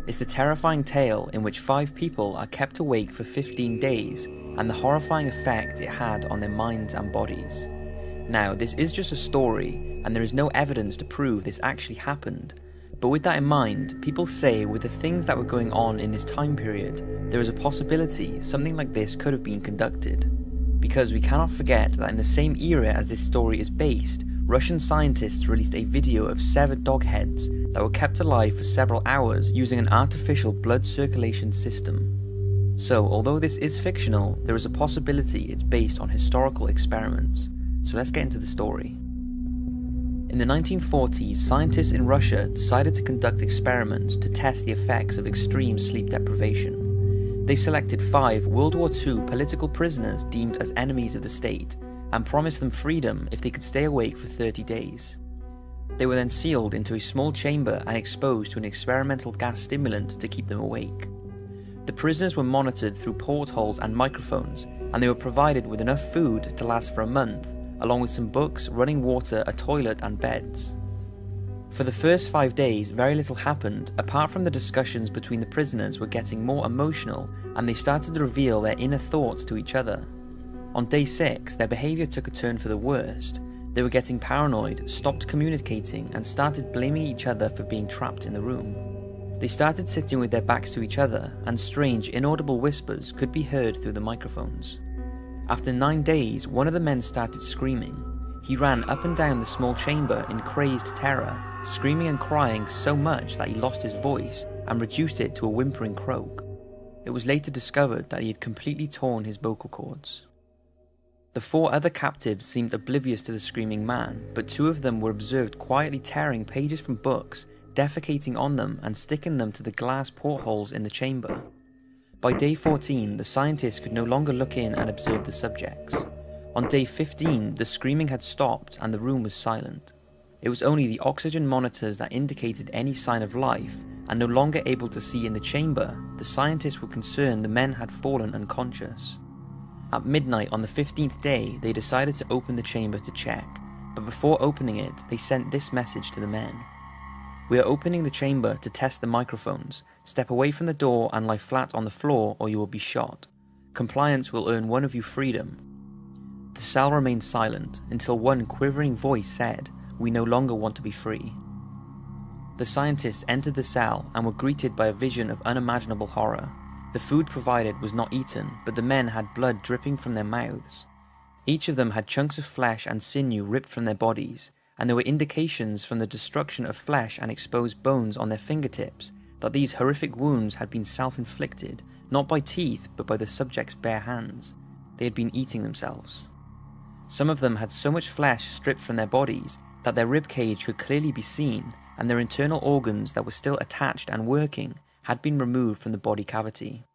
It's the terrifying tale in which 5 people are kept awake for 15 days and the horrifying effect it had on their minds and bodies. Now, this is just a story, and there is no evidence to prove this actually happened, but with that in mind, people say with the things that were going on in this time period, there is a possibility something like this could have been conducted. Because we cannot forget that in the same era as this story is based, Russian scientists released a video of severed dog heads that were kept alive for several hours using an artificial blood circulation system. So, although this is fictional, there is a possibility it's based on historical experiments. So let's get into the story. In the 1940s, scientists in Russia decided to conduct experiments to test the effects of extreme sleep deprivation. They selected 5 World War II political prisoners deemed as enemies of the state and promised them freedom if they could stay awake for 30 days. They were then sealed into a small chamber and exposed to an experimental gas stimulant to keep them awake. The prisoners were monitored through portholes and microphones, and they were provided with enough food to last for a month, along with some books, running water, a toilet and beds. For the first 5 days, very little happened, apart from the discussions between the prisoners were getting more emotional and they started to reveal their inner thoughts to each other. On day 6, their behaviour took a turn for the worst. They were getting paranoid, stopped communicating and started blaming each other for being trapped in the room. They started sitting with their backs to each other and strange, inaudible whispers could be heard through the microphones. After 9 days, one of the men started screaming. He ran up and down the small chamber in crazed terror, screaming and crying so much that he lost his voice and reduced it to a whimpering croak. It was later discovered that he had completely torn his vocal cords. The 4 other captives seemed oblivious to the screaming man, but 2 of them were observed quietly tearing pages from books, defecating on them and sticking them to the glass portholes in the chamber. By day 14, the scientists could no longer look in and observe the subjects. On day 15, the screaming had stopped and the room was silent. It was only the oxygen monitors that indicated any sign of life, and no longer able to see in the chamber, the scientists were concerned the men had fallen unconscious. At midnight on the 15th day, they decided to open the chamber to check, but before opening it, they sent this message to the men. "We are opening the chamber to test the microphones. Step away from the door and lie flat on the floor or you will be shot. Compliance will earn one of you freedom." The cell remained silent until one quivering voice said, "We no longer want to be free." The scientists entered the cell and were greeted by a vision of unimaginable horror. The food provided was not eaten, but the men had blood dripping from their mouths. Each of them had chunks of flesh and sinew ripped from their bodies, and there were indications from the destruction of flesh and exposed bones on their fingertips that these horrific wounds had been self-inflicted, not by teeth but by the subject's bare hands. They had been eating themselves. Some of them had so much flesh stripped from their bodies that their rib cage could clearly be seen, and their internal organs that were still attached and working had been removed from the body cavity.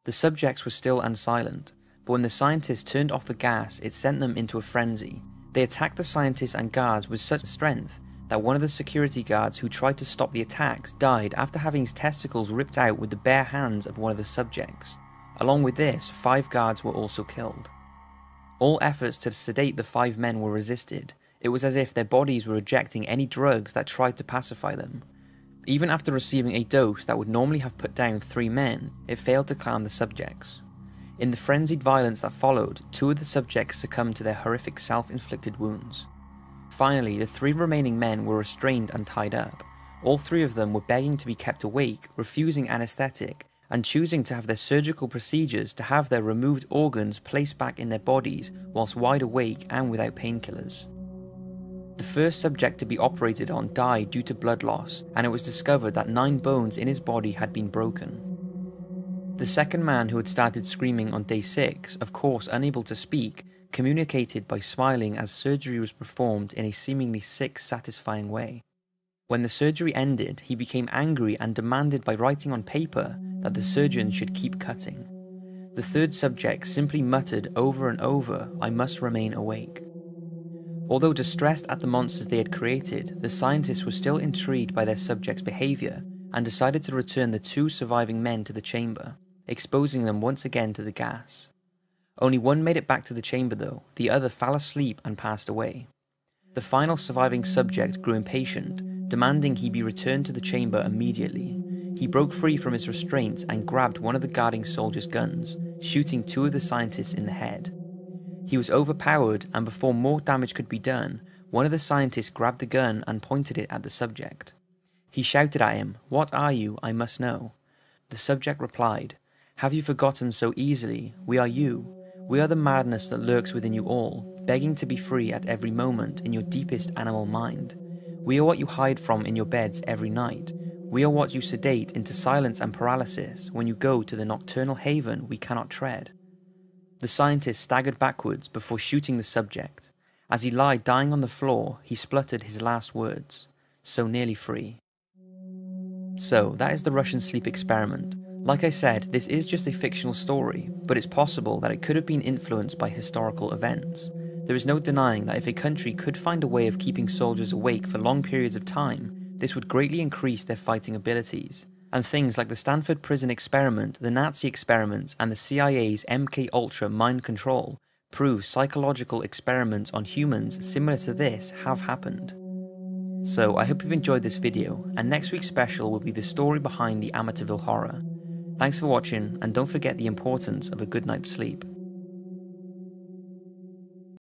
The subjects were still unsilent, but when the scientists turned off the gas, it sent them into a frenzy. They attacked the scientists and guards with such strength that one of the security guards who tried to stop the attacks died after having his testicles ripped out with the bare hands of one of the subjects. Along with this, 5 guards were also killed. All efforts to sedate the 5 men were resisted. It was as if their bodies were rejecting any drugs that tried to pacify them. Even after receiving a dose that would normally have put down 3 men, it failed to calm the subjects. In the frenzied violence that followed, 2 of the subjects succumbed to their horrific self-inflicted wounds. Finally, the 3 remaining men were restrained and tied up. All 3 of them were begging to be kept awake, refusing anesthetic, and choosing to have their surgical procedures to have their removed organs placed back in their bodies whilst wide awake and without painkillers. The first subject to be operated on died due to blood loss, and it was discovered that 9 bones in his body had been broken. The second man, who had started screaming on day 6, of course unable to speak, communicated by smiling as surgery was performed in a seemingly sick, satisfying way. When the surgery ended, he became angry and demanded by writing on paper that the surgeon should keep cutting. The third subject simply muttered over and over, "I must remain awake." Although distressed at the monsters they had created, the scientists were still intrigued by their subjects' behaviour and decided to return the 2 surviving men to the chamber, exposing them once again to the gas. Only one made it back to the chamber though, the other fell asleep and passed away. The final surviving subject grew impatient, demanding he be returned to the chamber immediately. he broke free from his restraints and grabbed one of the guarding soldiers' guns, shooting 2 of the scientists in the head. He was overpowered, and before more damage could be done, one of the scientists grabbed the gun and pointed it at the subject. He shouted at him, "What are you? I must know." The subject replied, "Have you forgotten so easily? We are you. We are the madness that lurks within you all, begging to be free at every moment in your deepest animal mind. We are what you hide from in your beds every night. We are what you sedate into silence and paralysis when you go to the nocturnal haven we cannot tread." The scientist staggered backwards before shooting the subject. As he lay dying on the floor, he spluttered his last words, "So nearly free." So, that is the Russian sleep experiment. Like I said, this is just a fictional story, but it's possible that it could have been influenced by historical events. There is no denying that if a country could find a way of keeping soldiers awake for long periods of time, this would greatly increase their fighting abilities. And things like the Stanford prison experiment, the Nazi experiments, and the CIA's MK Ultra mind control prove psychological experiments on humans similar to this have happened. So I hope you've enjoyed this video, and next week's special will be the story behind the Amityville Horror. Thanks for watching, and don't forget the importance of a good night's sleep.